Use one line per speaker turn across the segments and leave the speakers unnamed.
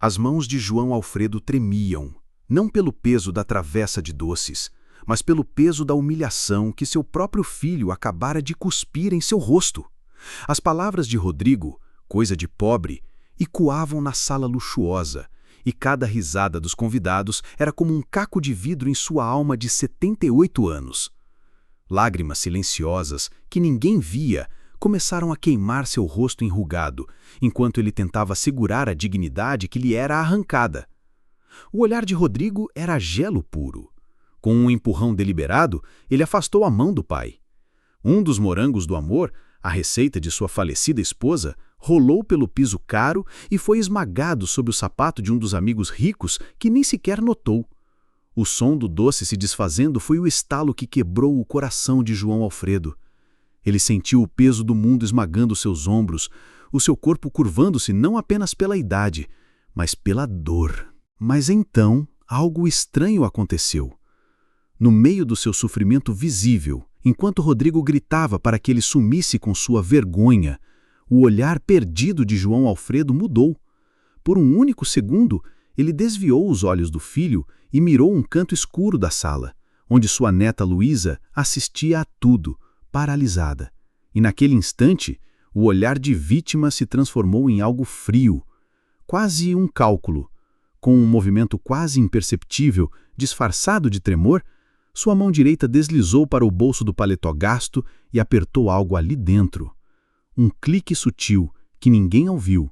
As mãos de João Alfredo tremiam, não pelo peso da travessa de doces, mas pelo peso da humilhação que seu próprio filho acabara de cuspir em seu rosto. As palavras de Rodrigo, coisa de pobre, ecoavam na sala luxuosa, e cada risada dos convidados era como um caco de vidro em sua alma de 78 anos. Lágrimas silenciosas, que ninguém via, começaram a queimar seu rosto enrugado, enquanto ele tentava segurar a dignidade que lhe era arrancada. O olhar de Rodrigo era gelo puro. Com um empurrão deliberado, ele afastou a mão do pai. Um dos morangos do amor, a receita de sua falecida esposa, rolou pelo piso caro e foi esmagado sob o sapato de um dos amigos ricos que nem sequer notou. O som do doce se desfazendo foi o estalo que quebrou o coração de João Alfredo. Ele sentiu o peso do mundo esmagando seus ombros, o seu corpo curvando-se não apenas pela idade, mas pela dor. Mas então, algo estranho aconteceu. No meio do seu sofrimento visível, enquanto Rodrigo gritava para que ele sumisse com sua vergonha, o olhar perdido de João Alfredo mudou. Por um único segundo, ele desviou os olhos do filho e mirou um canto escuro da sala, onde sua neta Luísa assistia a tudo, paralisada. E naquele instante, o olhar de vítima se transformou em algo frio, quase um cálculo. Com um movimento quase imperceptível, disfarçado de tremor, sua mão direita deslizou para o bolso do paletó gasto e apertou algo ali dentro. Um clique sutil, que ninguém ouviu,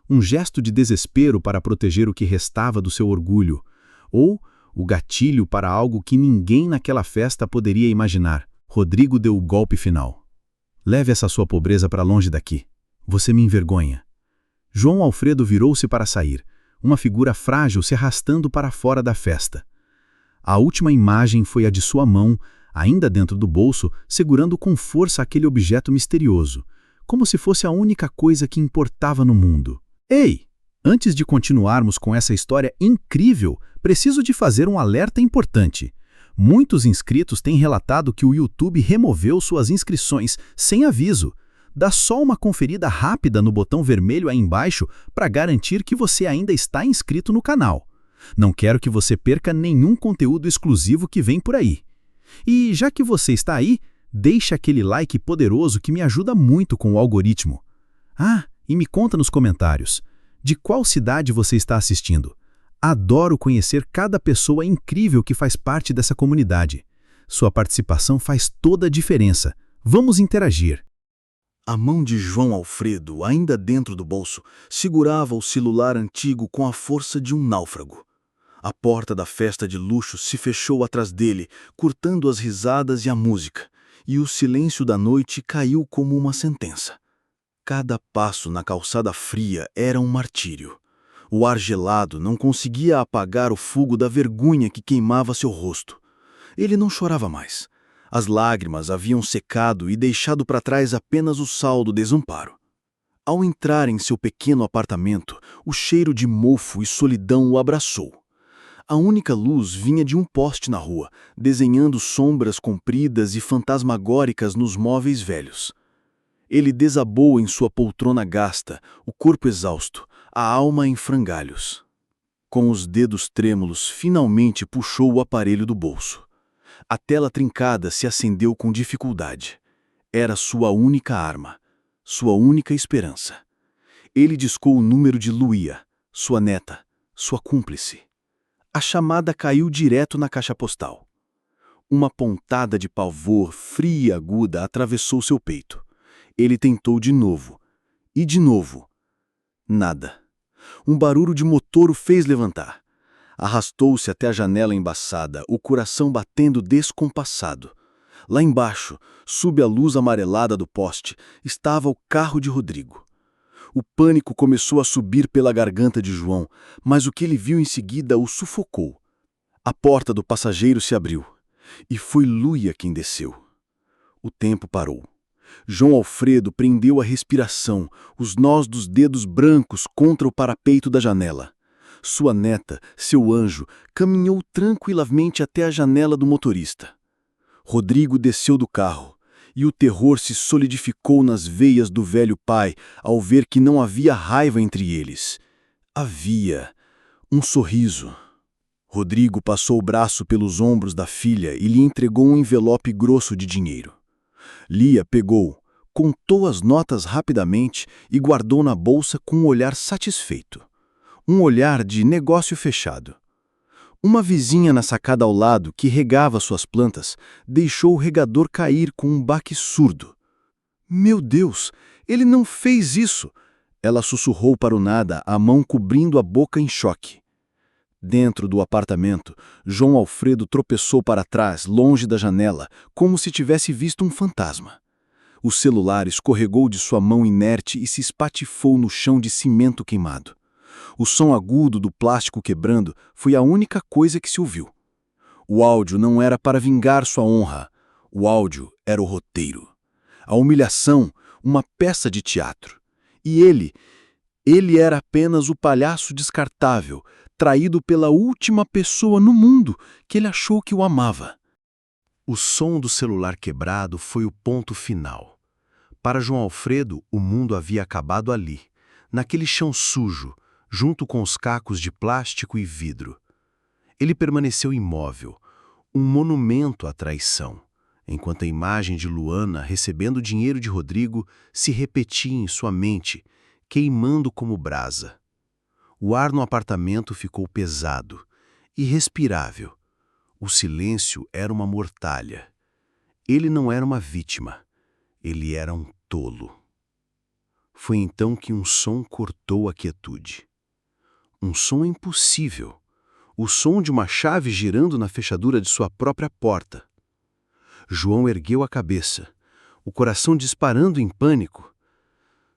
um gesto de desespero para proteger o que restava do seu orgulho, ou o gatilho para algo que ninguém naquela festa poderia imaginar. Rodrigo deu o golpe final. Leve essa sua pobreza para longe daqui. Você me envergonha. João Alfredo virou-se para sair, uma figura frágil se arrastando para fora da festa. A última imagem foi a de sua mão, ainda dentro do bolso, segurando com força aquele objeto misterioso, como se fosse a única coisa que importava no mundo. Ei! Antes de continuarmos com essa história incrível, preciso de fazer um alerta importante. Muitos inscritos têm relatado que o YouTube removeu suas inscrições sem aviso. Dá só uma conferida rápida no botão vermelho aí embaixo para garantir que você ainda está inscrito no canal. Não quero que você perca nenhum conteúdo exclusivo que vem por aí. E já que você está aí, deixa aquele like poderoso que me ajuda muito com o algoritmo. Ah, e me conta nos comentários, de qual cidade você está assistindo? Adoro conhecer cada pessoa incrível que faz parte dessa comunidade. Sua participação faz toda a diferença. Vamos interagir. A mão de João Alfredo, ainda dentro do bolso, segurava o celular antigo com a força de um náufrago. A porta da festa de luxo se fechou atrás dele, cortando as risadas e a música, e o silêncio da noite caiu como uma sentença. Cada passo na calçada fria era um martírio. O ar gelado não conseguia apagar o fogo da vergonha que queimava seu rosto. Ele não chorava mais. As lágrimas haviam secado e deixado para trás apenas o sal do desamparo. Ao entrar em seu pequeno apartamento, o cheiro de mofo e solidão o abraçou. A única luz vinha de um poste na rua, desenhando sombras compridas e fantasmagóricas nos móveis velhos. Ele desabou em sua poltrona gasta, o corpo exausto, a alma em frangalhos. Com os dedos trêmulos, finalmente puxou o aparelho do bolso. A tela trincada se acendeu com dificuldade. Era sua única arma, sua única esperança. Ele discou o número de Luía, sua neta, sua cúmplice. A chamada caiu direto na caixa postal. Uma pontada de pavor fria e aguda atravessou seu peito. Ele tentou de novo. E de novo. Nada. Um barulho de motor o fez levantar. Arrastou-se até a janela embaçada, o coração batendo descompassado. Lá embaixo, sob a luz amarelada do poste, estava o carro de Rodrigo. O pânico começou a subir pela garganta de João, mas o que ele viu em seguida o sufocou. A porta do passageiro se abriu, e foi Luía quem desceu. O tempo parou. João Alfredo prendeu a respiração, os nós dos dedos brancos contra o parapeito da janela. Sua neta, seu anjo, caminhou tranquilamente até a janela do motorista. Rodrigo desceu do carro, e o terror se solidificou nas veias do velho pai ao ver que não havia raiva entre eles.
Um sorriso. Rodrigo passou o braço pelos ombros da filha e lhe entregou um envelope grosso de dinheiro. Lia pegou, contou as notas rapidamente e guardou na bolsa com um olhar satisfeito. Um olhar de negócio fechado. Uma vizinha na sacada ao lado, que regava suas plantas, deixou o regador cair com um baque surdo. Meu Deus, ele não fez isso! Ela sussurrou para o nada, a mão cobrindo a boca em choque. Dentro do apartamento, João Alfredo tropeçou para trás, longe da janela, como se tivesse visto um fantasma. O celular escorregou de sua mão inerte e se espatifou no chão de cimento queimado. O som agudo do plástico quebrando foi a única coisa que se ouviu. O áudio não era para vingar sua honra. O áudio era o roteiro. A humilhação, uma peça de teatro. E ele era apenas o palhaço descartável, traído pela última pessoa no mundo que ele achou que o amava.
O som do celular quebrado foi o ponto final. Para João Alfredo, o mundo havia acabado ali, naquele chão sujo, junto com os cacos de plástico e vidro. Ele permaneceu imóvel, um monumento à traição, enquanto a imagem de Luana recebendo o dinheiro de Rodrigo se repetia em sua mente, queimando como brasa. O ar no apartamento ficou pesado, irrespirável. O silêncio era uma mortalha. Ele não era uma vítima, ele era um tolo. Foi então que um som cortou a quietude. Um som impossível. O som de uma chave girando na fechadura de sua própria porta. João ergueu a cabeça, o coração disparando em pânico.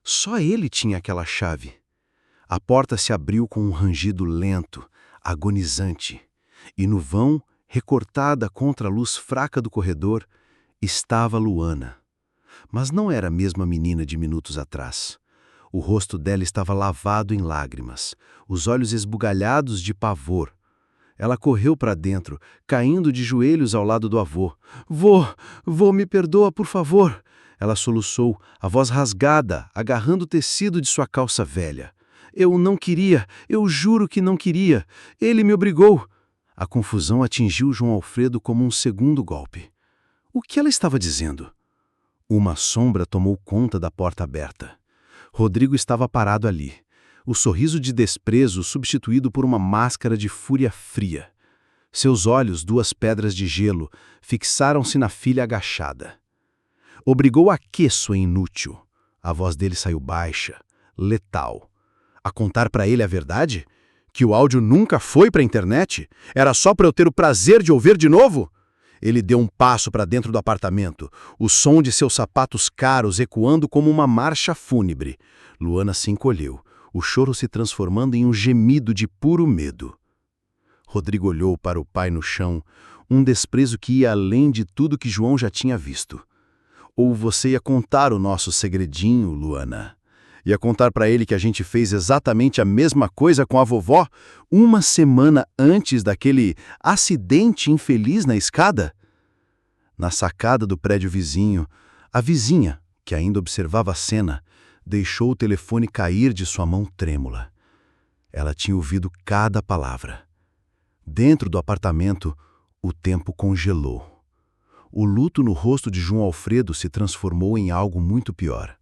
Só ele tinha aquela chave. A porta se abriu com um rangido lento, agonizante, e no vão, recortada contra a luz fraca do corredor, estava Luana. Mas não era a mesma menina de minutos atrás. O rosto dela estava lavado em lágrimas, os olhos esbugalhados de pavor. Ela correu para dentro, caindo de joelhos ao lado do avô. Vô, me perdoa, por favor!" Ela soluçou, a voz rasgada, agarrando o tecido de sua calça velha. "Eu não queria, eu juro que não queria. Ele me obrigou." A confusão atingiu João Alfredo como um segundo golpe. O que ela estava dizendo? Uma sombra tomou conta da porta aberta. Rodrigo estava parado ali, o sorriso de desprezo substituído por uma máscara de fúria fria. Seus olhos, duas pedras de gelo, fixaram-se na filha agachada. Obrigou a quê, sua inútil? A voz dele saiu baixa, letal. A contar para ele a verdade? Que o áudio nunca foi para a internet? Era só para eu ter o prazer de ouvir de novo? Ele deu um passo para dentro do apartamento, o som de seus sapatos caros ecoando como uma marcha fúnebre. Luana se encolheu, o choro se transformando em um gemido de puro medo. Rodrigo olhou para o pai no chão, um desprezo que ia além de tudo que João já tinha visto. Ou você ia contar o nosso segredinho, Luana? Ia contar para ele que a gente fez exatamente a mesma coisa com a vovó uma semana antes daquele acidente infeliz na escada? Na sacada do prédio vizinho, a vizinha, que ainda observava a cena, deixou o telefone cair de sua mão trêmula. Ela tinha ouvido cada palavra. Dentro do apartamento, o tempo congelou. O luto no rosto de João Alfredo se transformou em algo muito pior.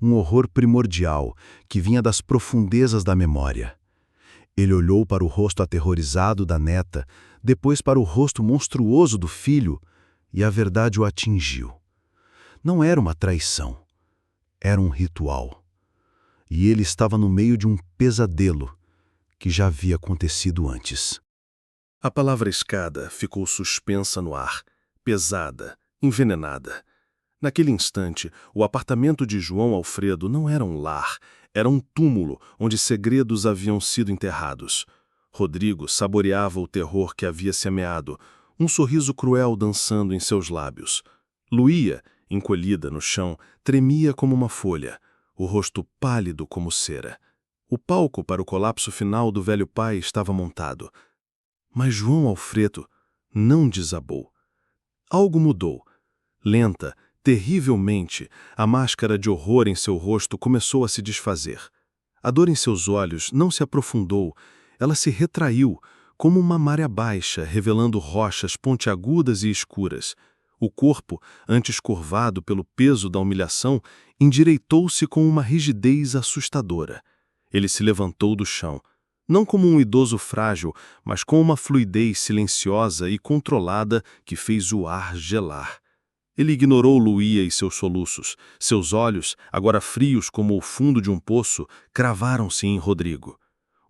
Um horror primordial que vinha das profundezas da memória. Ele olhou para o rosto aterrorizado da neta, depois para o rosto monstruoso do filho, e a verdade o atingiu. Não era uma traição. Era um ritual. E ele estava no meio de um pesadelo que já havia acontecido antes.
A palavra escada ficou suspensa no ar, pesada, envenenada. Naquele instante, o apartamento de João Alfredo não era um lar, era um túmulo onde segredos haviam sido enterrados. Rodrigo saboreava o terror que havia semeado, um sorriso cruel dançando em seus lábios. Luía, encolhida no chão, tremia como uma folha, o rosto pálido como cera. O palco para o colapso final do velho pai estava montado. Mas João Alfredo não desabou. Algo mudou. Lenta, terrivelmente, a máscara de horror em seu rosto começou a se desfazer. A dor em seus olhos não se aprofundou, Ela se retraiu, como uma maré baixa, revelando rochas pontiagudas e escuras. O corpo, antes curvado pelo peso da humilhação, endireitou-se com uma rigidez assustadora. Ele se levantou do chão, não como um idoso frágil, mas com uma fluidez silenciosa e controlada que fez o ar gelar. Ele ignorou Luía e seus soluços. Seus olhos, agora frios como o fundo de um poço, cravaram-se em Rodrigo.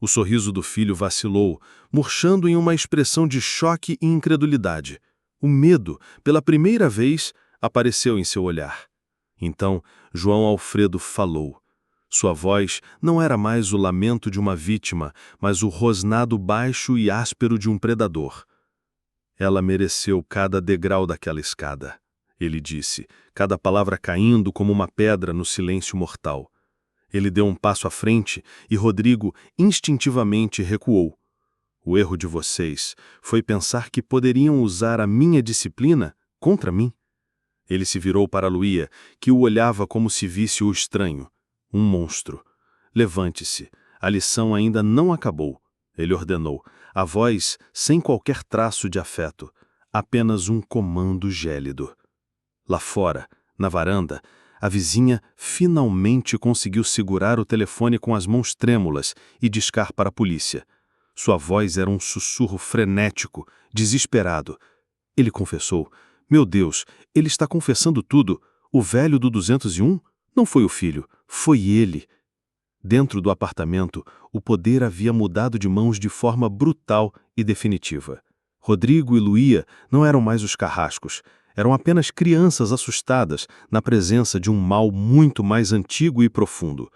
O sorriso do filho vacilou, murchando em uma expressão de choque e incredulidade. O medo, pela primeira vez, apareceu em seu olhar. Então, João Alfredo falou. Sua voz não era mais o lamento de uma vítima, mas o rosnado baixo e áspero de um predador. Ela mereceu cada degrau daquela escada, ele disse, cada palavra caindo como uma pedra no silêncio mortal. Ele deu um passo à frente e Rodrigo instintivamente recuou. O erro de vocês foi pensar que poderiam usar a minha disciplina contra mim. Ele se virou para Luía, que o olhava como se visse o estranho. Um monstro. Levante-se. A lição ainda não acabou. Ele ordenou, a voz sem qualquer traço de afeto. Apenas um comando gélido. Lá fora, na varanda, a vizinha finalmente conseguiu segurar o telefone com as mãos trêmulas e discar para a polícia. Sua voz era um sussurro frenético, desesperado. Ele confessou. Meu Deus, ele está confessando tudo. O velho do 201? Não foi o filho, foi ele. Dentro do apartamento, o poder havia mudado de mãos de forma brutal e definitiva. Rodrigo e Luía não eram mais os carrascos. Eram apenas crianças assustadas na presença de um mal muito mais antigo e profundo.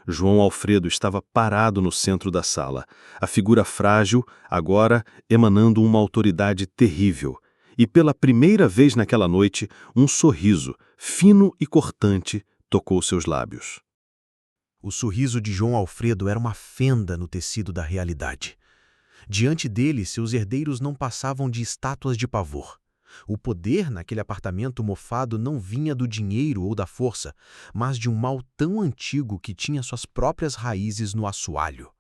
João Alfredo estava parado no centro da sala, a figura frágil, agora emanando uma autoridade terrível. E pela primeira vez naquela noite, um sorriso, fino e cortante, tocou seus lábios.
O sorriso de João Alfredo era uma fenda no tecido da realidade. Diante dele, seus herdeiros não passavam de estátuas de pavor. O poder naquele apartamento mofado não vinha do dinheiro ou da força, mas de um mal tão antigo que tinha suas próprias raízes no assoalho.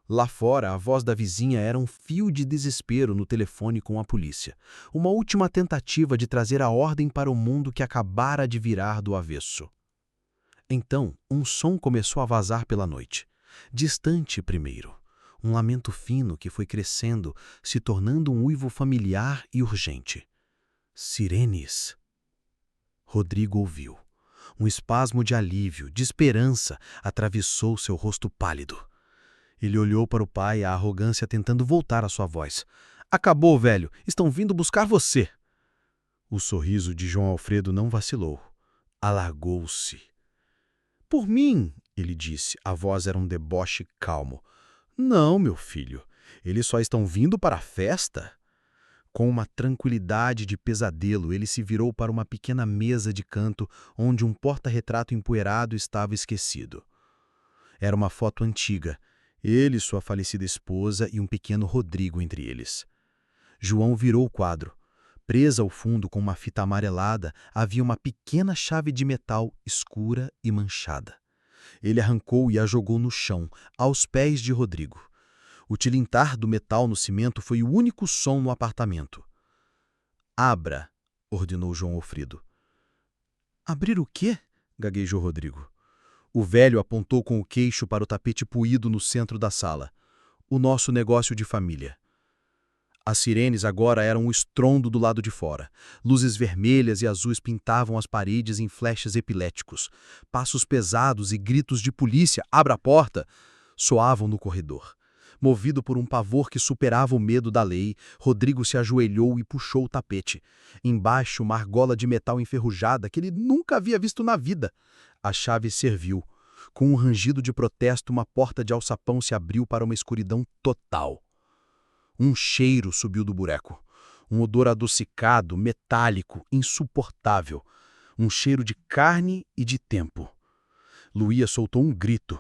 Lá fora, a voz da vizinha era um fio de desespero no telefone com a polícia, uma última tentativa de trazer a ordem para o mundo que acabara de virar do avesso. Então, um som começou a vazar pela noite, distante primeiro. Um lamento fino que foi crescendo, se tornando um uivo familiar e urgente. Sirenes. Rodrigo ouviu. Um espasmo de alívio, de esperança, atravessou seu rosto pálido. Ele olhou para o pai, a arrogância tentando voltar à sua voz. Acabou, velho. Estão vindo buscar você. O sorriso de João Alfredo não vacilou. Alargou-se. Por mim, ele disse. A voz era um deboche calmo. Não, meu filho, eles só estão vindo para a festa. Com uma tranquilidade de pesadelo, ele se virou para uma pequena mesa de canto onde um porta-retrato empoeirado estava esquecido. Era uma foto antiga, ele, sua falecida esposa e um pequeno Rodrigo entre eles. João virou o quadro. Presa ao fundo com uma fita amarelada, havia uma pequena chave de metal escura e manchada. Ele arrancou e a jogou no chão, aos pés de Rodrigo. O tilintar do metal no cimento foi o único som no apartamento. Abra, ordenou João Alfredo. Abrir o quê? Gaguejou Rodrigo. O velho apontou com o queixo para o tapete puído no centro da sala. O nosso negócio de família. As sirenes agora eram o estrondo do lado de fora. Luzes vermelhas e azuis pintavam as paredes em flechas epiléticos. Passos pesados e gritos de polícia, abra a porta, soavam no corredor. Movido por um pavor que superava o medo da lei, Rodrigo se ajoelhou e puxou o tapete. Embaixo, uma argola de metal enferrujada que ele nunca havia visto na vida. A chave serviu. Com um rangido de protesto, uma porta de alçapão se abriu para uma escuridão total. Um cheiro subiu do buraco. Um odor adocicado, metálico, insuportável. Um cheiro de carne e de tempo. Luía soltou um grito.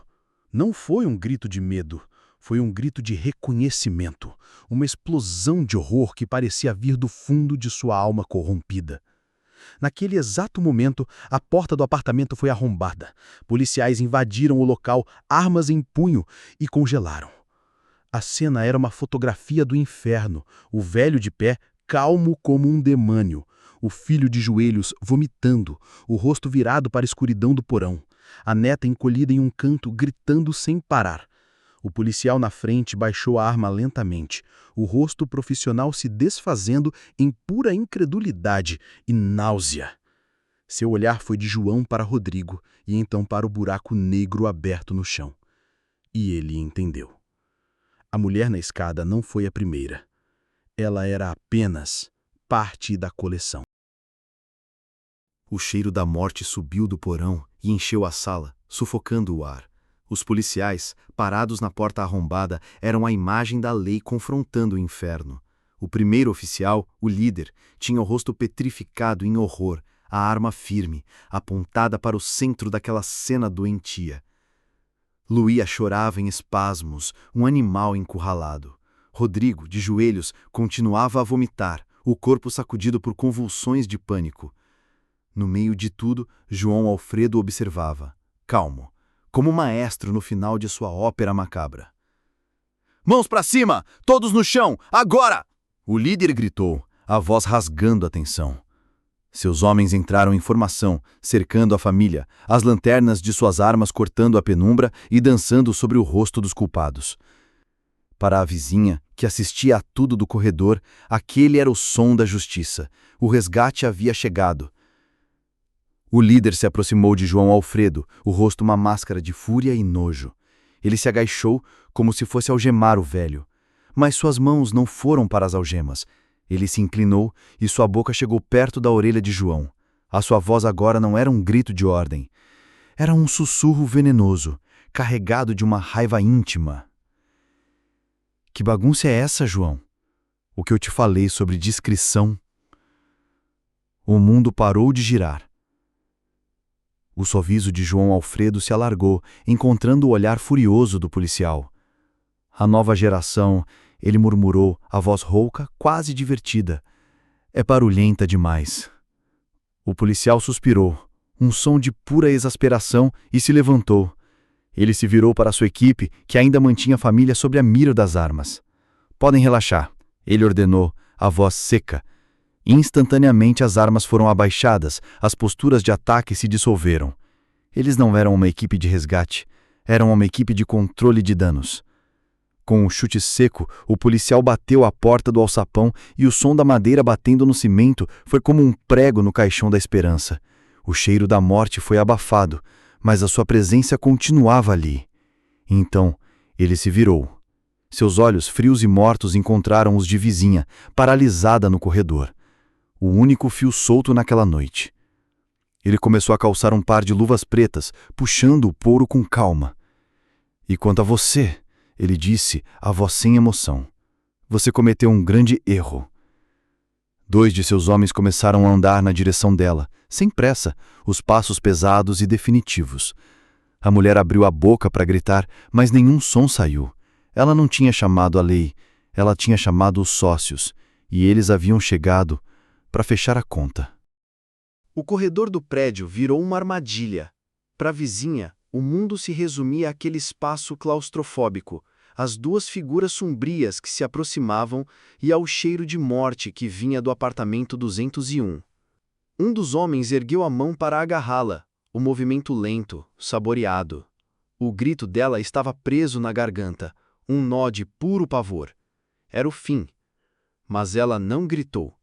Não foi um grito de medo. Foi um grito de reconhecimento. Uma explosão de horror que parecia vir do fundo de sua alma corrompida. Naquele exato momento, a porta do apartamento foi arrombada. Policiais invadiram o local, armas em punho, e congelaram.
A cena era uma fotografia do inferno, o velho de pé, calmo como um demônio, o filho de joelhos vomitando, o rosto virado para a escuridão do porão, a neta encolhida em um canto gritando sem parar. O policial na frente baixou a arma lentamente, o rosto profissional se desfazendo em pura incredulidade e náusea. Seu olhar foi de João para Rodrigo e então para o buraco negro aberto no chão. E ele entendeu. A mulher na escada não foi a primeira. Ela era apenas parte da coleção.
O cheiro da morte subiu do porão e encheu a sala, sufocando o ar. Os policiais, parados na porta arrombada, eram a imagem da lei confrontando o inferno. O primeiro oficial, o líder, tinha o rosto petrificado em horror, a arma firme, apontada para o centro daquela cena doentia. Luía chorava em espasmos, um animal encurralado. Rodrigo, de joelhos, continuava a vomitar, o corpo sacudido por convulsões de pânico. No meio de tudo, João Alfredo observava, calmo, como maestro no final de sua ópera macabra. "Mãos para cima! Todos no chão! Agora!" O líder gritou, a voz rasgando a tensão. Seus homens entraram em formação, cercando a família, as lanternas de suas armas cortando a penumbra e dançando sobre o rosto dos culpados. Para a vizinha, que assistia a tudo do corredor, aquele era o som da justiça. O resgate havia chegado. O líder se aproximou de João Alfredo, o rosto uma máscara de fúria e nojo. Ele se agachou como se fosse algemar o velho. Mas suas mãos não foram para as algemas. Ele se inclinou e sua boca chegou perto da orelha de João. A sua voz agora não era um grito de ordem. Era um sussurro venenoso, carregado de uma raiva íntima. "Que bagunça é essa, João? O que eu te falei sobre discrição?" O mundo parou de girar. O sorriso de João Alfredo se alargou, encontrando o olhar furioso do policial. "A nova geração", ele murmurou, a voz rouca, quase divertida. "É barulhenta demais." O policial suspirou, um som de pura exasperação, e se levantou. Ele se virou para sua equipe, que ainda mantinha a família sob a mira das armas. "Podem relaxar", ele ordenou, a voz seca. Instantaneamente as armas foram abaixadas, as posturas de ataque se dissolveram. Eles não eram uma equipe de resgate, eram uma equipe de controle de danos. Com um chute seco, o policial bateu a porta do alçapão e o som da madeira batendo no cimento foi como um prego no caixão da esperança. O cheiro da morte foi abafado, mas a sua presença continuava ali. Então, ele se virou. Seus olhos frios e mortos encontraram os de vizinha, paralisada no corredor. O único fio solto naquela noite. Ele começou a calçar um par de luvas pretas, puxando o couro com calma. "E quanto a você", ele disse, a voz sem emoção, "você cometeu um grande erro." 2 de seus homens começaram a andar na direção dela, sem pressa, os passos pesados e definitivos. A mulher abriu a boca para gritar, mas nenhum som saiu. Ela não tinha chamado a lei, ela tinha chamado os sócios, e eles haviam chegado para fechar a conta. O corredor do prédio virou uma armadilha. Para a vizinha, o mundo se resumia àquele espaço claustrofóbico, às 2 figuras sombrias que se aproximavam e ao cheiro de morte que vinha do apartamento 201. Um dos homens ergueu a mão para agarrá-la, o movimento lento, saboreado. O grito dela estava preso na garganta, um nó de puro pavor. Era o fim. Mas ela não gritou.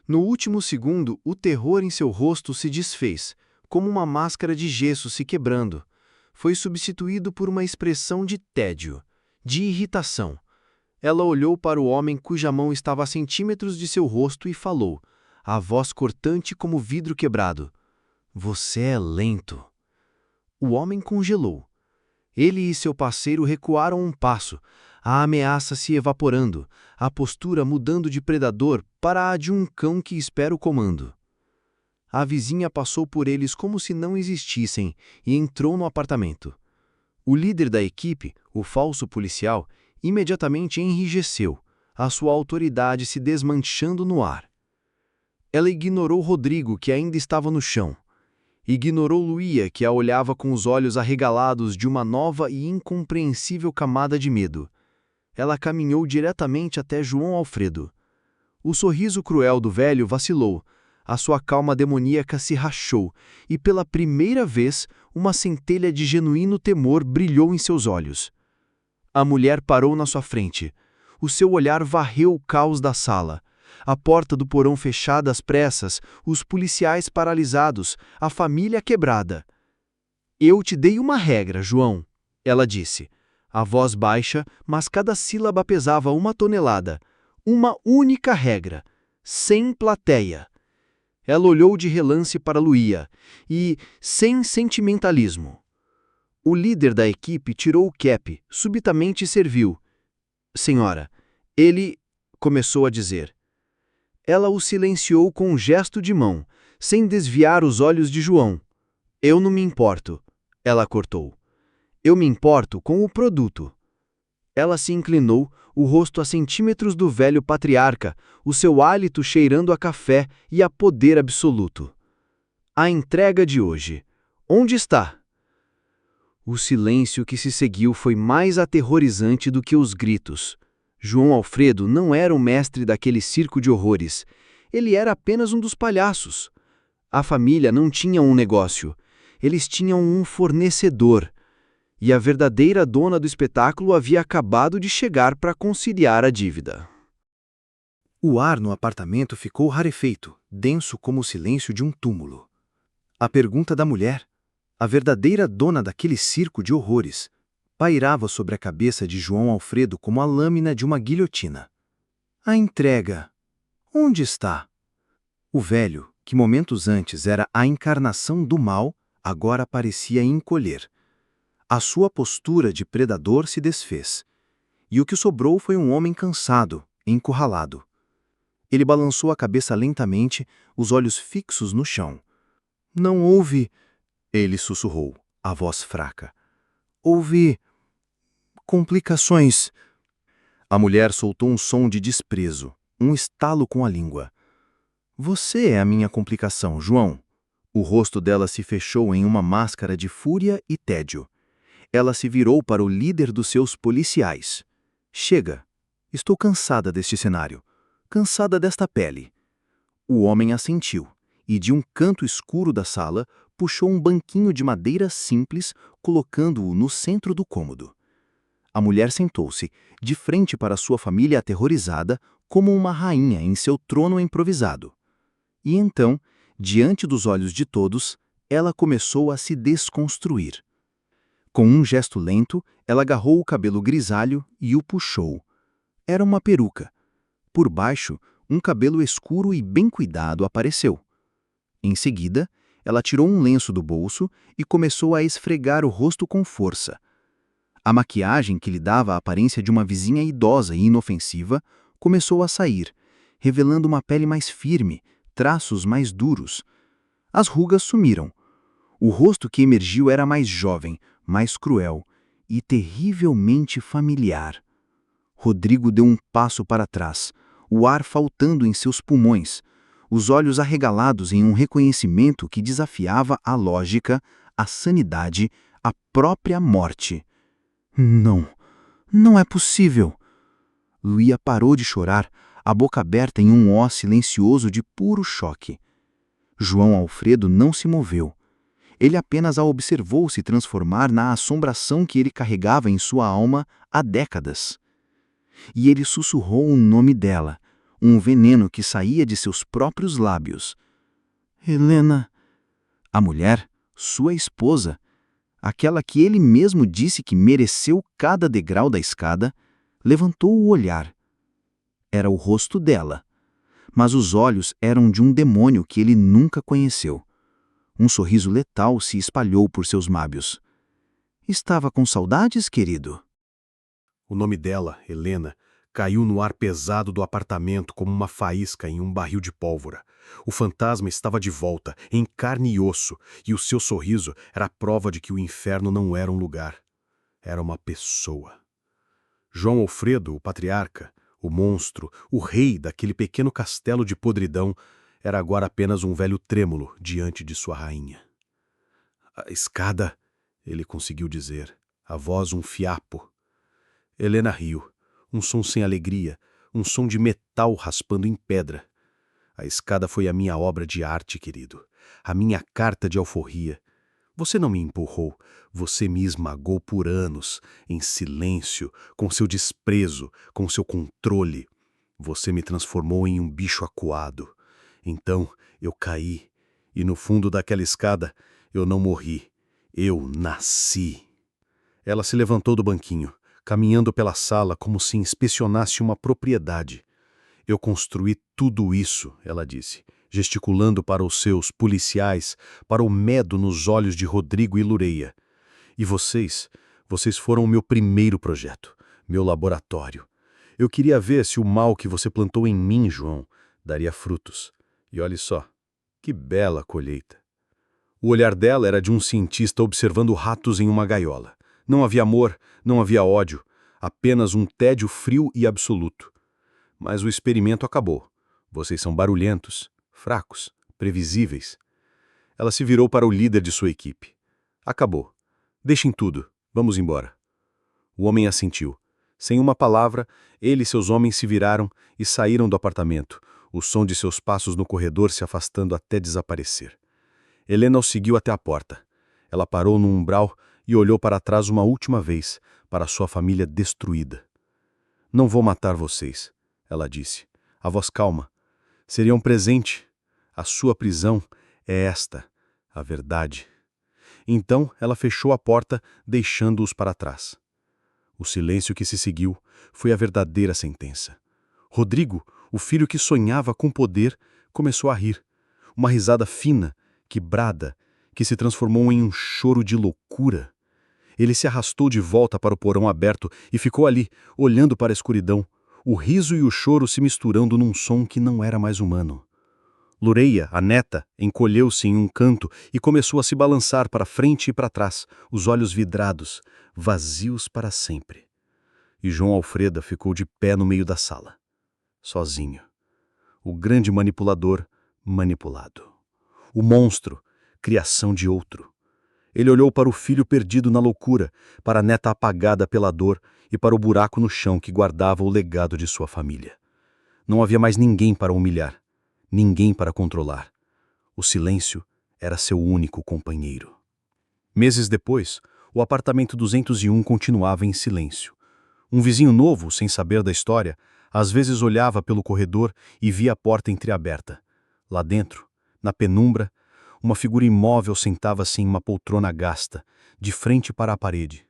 No último segundo, o terror em seu rosto se desfez, como uma máscara de gesso se quebrando. Foi substituído por uma expressão de tédio, de irritação. Ela olhou para o homem cuja mão estava a centímetros de seu rosto e falou, a voz cortante como vidro quebrado, "Você é lento." O homem congelou. Ele e seu parceiro recuaram um passo, a ameaça se evaporando, a postura mudando de predador para a de um cão que espera o comando. A vizinha passou por eles como se não existissem e entrou no apartamento. O líder da equipe, o falso policial, imediatamente enrijeceu, a sua autoridade se desmanchando no ar. Ela ignorou Rodrigo, que ainda estava no chão. Ignorou Luía, que a olhava com os olhos arregalados de uma nova e incompreensível camada de medo.
Ela caminhou diretamente até João Alfredo. O sorriso cruel do velho vacilou, a sua calma demoníaca se rachou, e pela primeira vez uma centelha de genuíno temor brilhou em seus olhos. A mulher parou na sua frente. O seu olhar varreu o caos da sala. A porta do porão fechada às pressas, os policiais paralisados, a família quebrada. "Eu te dei uma regra, João", ela disse. A voz baixa, mas cada sílaba pesava 1 tonelada. Uma única regra: sem plateia. Ela olhou de relance para Luía e, sem sentimentalismo. O líder da equipe tirou o cap, subitamente serviu. "Senhora, ele..." começou a dizer. Ela o silenciou com um gesto de mão, sem desviar os olhos de João. "Eu não me importo", ela cortou. "Eu me importo com o produto." Ela se inclinou, o rosto a centímetros do velho patriarca, o seu hálito cheirando a café e a poder absoluto. "A entrega de hoje. Onde está?" O silêncio que se seguiu foi mais aterrorizante do que os gritos. João Alfredo não era o mestre daquele circo de horrores. Ele era apenas um dos palhaços. A família não tinha um negócio. Eles tinham um fornecedor. E a verdadeira dona do espetáculo havia acabado de chegar para conciliar a dívida.
O ar no apartamento ficou rarefeito, denso como o silêncio de um túmulo. A pergunta da mulher, a verdadeira dona daquele circo de horrores, pairava sobre a cabeça de João Alfredo como a lâmina de uma guilhotina. A entrega. Onde está? O velho, que momentos antes era a encarnação do mal, agora parecia encolher. A sua postura de predador se desfez. E o que sobrou foi um homem cansado, encurralado. Ele balançou a cabeça lentamente, os olhos fixos no chão. "Não houve..." ele sussurrou, a voz fraca. "Houve... complicações." A mulher soltou um som de desprezo, um estalo com a língua. "Você é a minha complicação, João." O rosto dela se fechou em uma máscara de fúria e tédio. Ela se virou para o líder dos seus policiais. "Chega. Estou cansada deste cenário. Cansada desta pele." O homem assentiu, e de um canto escuro da sala, puxou um banquinho de madeira simples, colocando-o no centro do cômodo. A mulher sentou-se, de frente para sua família aterrorizada, como uma rainha em seu trono improvisado. E então, diante dos olhos de todos, ela começou a se desconstruir. Com um gesto lento, ela agarrou o cabelo grisalho e o puxou. Era uma peruca. Por baixo, um cabelo escuro e bem cuidado apareceu. Em seguida, ela tirou um lenço do bolso e começou a esfregar o rosto com força. A maquiagem, que lhe dava a aparência de uma vizinha idosa e inofensiva, começou a sair, revelando uma pele mais firme, traços mais duros. As rugas sumiram. O rosto que emergiu era mais jovem, mais cruel e terrivelmente familiar. Rodrigo deu um passo para trás, o ar faltando em seus pulmões, os olhos arregalados em um reconhecimento que desafiava a lógica, a sanidade, a própria morte. "Não, não é possível." Luía parou de chorar, a boca aberta em um ó silencioso de puro choque. João Alfredo não se moveu. Ele apenas a observou se transformar na assombração que ele carregava em sua alma há décadas. E ele sussurrou o nome dela, um veneno que saía de seus próprios lábios. "Helena." A mulher, sua esposa, aquela que ele mesmo disse que mereceu cada degrau da escada, levantou o olhar. Era o rosto dela, mas os olhos eram de um demônio que ele nunca conheceu. Um sorriso letal se espalhou por seus lábios. "Estava com saudades, querido?"
O nome dela, Helena, caiu no ar pesado do apartamento como uma faísca em um barril de pólvora. O fantasma estava de volta, em carne e osso, e o seu sorriso era a prova de que o inferno não era um lugar. Era uma pessoa. João Alfredo, o patriarca, o monstro, o rei daquele pequeno castelo de podridão, era agora apenas um velho trêmulo diante de sua rainha. "A escada", ele conseguiu dizer, a voz um fiapo. Helena riu. Um som sem alegria, um som de metal raspando em pedra. A escada foi a minha obra de arte, querido. A minha carta de alforria. Você não me empurrou, você me esmagou por anos, em silêncio, com seu desprezo, com seu controle. Você me transformou em um bicho acuado. Então eu caí, e no fundo daquela escada eu não morri, eu nasci. Ela se levantou do banquinho, caminhando pela sala como se inspecionasse uma propriedade. Eu construí tudo isso, ela disse, gesticulando para os seus policiais, para o medo nos olhos de Rodrigo e Lureia. E vocês foram o meu primeiro projeto, meu laboratório. Eu queria ver se o mal que você plantou em mim, João, daria frutos. E olhe só, que bela colheita. O olhar dela era de um cientista observando ratos em uma gaiola. Não havia amor, não havia ódio, apenas um tédio frio e absoluto. Mas o experimento acabou. Vocês são barulhentos, fracos, previsíveis. Ela se virou para o líder de sua equipe. Acabou. Deixem tudo. Vamos embora. O homem assentiu. Sem uma palavra, ele e seus homens se viraram e saíram do apartamento, o som de seus passos no corredor se afastando até desaparecer. Helena os seguiu até a porta. Ela parou no umbral e olhou para trás uma última vez, para sua família destruída. Não vou matar vocês, ela disse, a voz calma. Seria um presente. A sua prisão é esta, a verdade. Então ela fechou a porta, deixando-os para trás. O silêncio que se seguiu foi a verdadeira sentença. Rodrigo, o filho que sonhava com poder, começou a rir. Uma risada fina, quebrada, que se transformou em um choro de loucura. Ele se arrastou de volta para o porão aberto e ficou ali, olhando para a escuridão, o riso e o choro se misturando num som que não era mais humano. Lureia, a neta, encolheu-se em um canto e começou a se balançar para frente e para trás, os olhos vidrados, vazios para sempre. E João Alfreda ficou de pé no meio da sala, sozinho. O grande manipulador manipulado. O monstro, criação de outro. Ele olhou para o filho perdido na loucura, para a neta apagada pela dor e para o buraco no chão que guardava o legado de sua família. Não havia mais ninguém para humilhar, ninguém para controlar. O silêncio era seu único companheiro. Meses depois, o apartamento 201 continuava em silêncio. Um vizinho novo, sem saber da história, às vezes olhava pelo corredor e via a porta entreaberta. Lá dentro, na penumbra, uma figura imóvel sentava-se em uma poltrona gasta, de frente para a parede.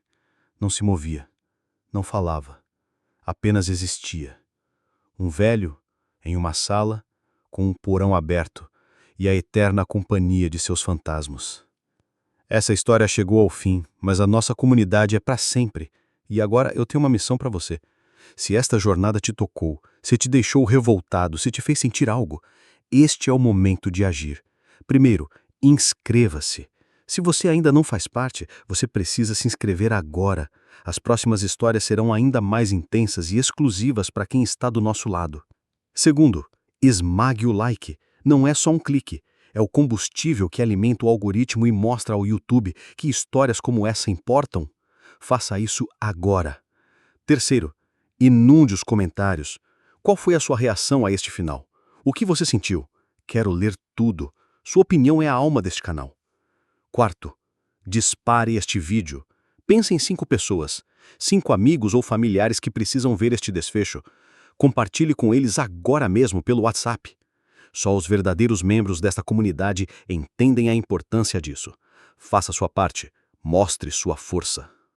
Não se movia, não falava, apenas existia. Um velho, em uma sala, com um porão aberto e a eterna companhia de seus fantasmas. Essa história chegou ao fim, mas a nossa comunidade é para sempre. E agora eu tenho uma missão para você. Se esta jornada te tocou, se te deixou revoltado, se te fez sentir algo, este é o momento de agir. Primeiro, inscreva-se. Se você ainda não faz parte, você precisa se inscrever agora. As próximas histórias serão ainda mais intensas e exclusivas para quem está do nosso lado. Segundo, esmague o like. Não é só um clique. É o combustível que alimenta o algoritmo e mostra ao YouTube que histórias como essa importam. Faça isso agora. Terceiro, inunde os comentários. Qual foi a sua reação a este final? O que você sentiu? Quero ler tudo. Sua opinião é a alma deste canal. Quarto, dispare este vídeo. Pense em 5 pessoas, 5 amigos ou familiares que precisam ver este desfecho. Compartilhe com eles agora mesmo pelo WhatsApp. Só os verdadeiros membros desta comunidade entendem a importância disso. Faça sua parte. Mostre sua força.